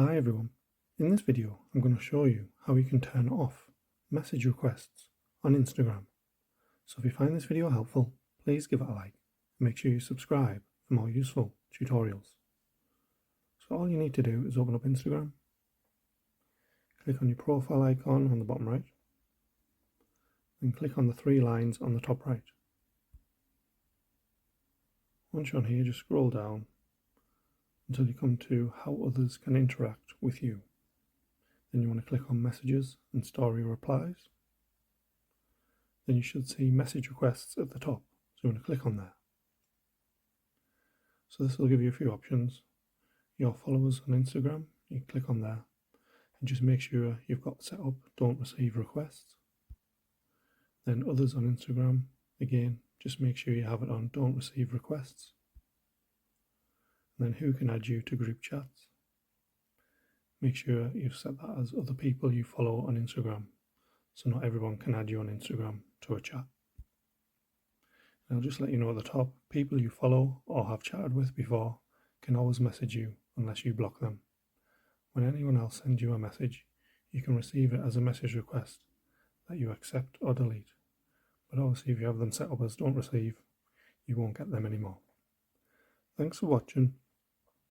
Hi everyone, in this video I'm going to show you how you can turn off message requests on Instagram. So if you find this video helpful, please give it a like and make sure you subscribe for more useful tutorials. So all you need to do is open up Instagram, click on your profile icon on the bottom right, and click on the three lines on the top right. Once you're on here, just scroll down until you come to how others can interact with you. Then you want to click on messages and story replies. Then you should see message requests at the top, so you want to click on there. So this will give you a few options. Your followers on Instagram, you click on there and just make sure you've got set up don't receive requests. Then others on Instagram, again, just make sure you have it on don't receive requests. And then who can add you to group chats. Make sure you've set that as other people you follow on Instagram, so not everyone can add you on Instagram to a chat. And I'll just let you know at the top, people you follow or have chatted with before can always message you unless you block them. When anyone else sends you a message, you can receive it as a message request that you accept or delete. But obviously if you have them set up as don't receive, you won't get them anymore. Thanks for watching.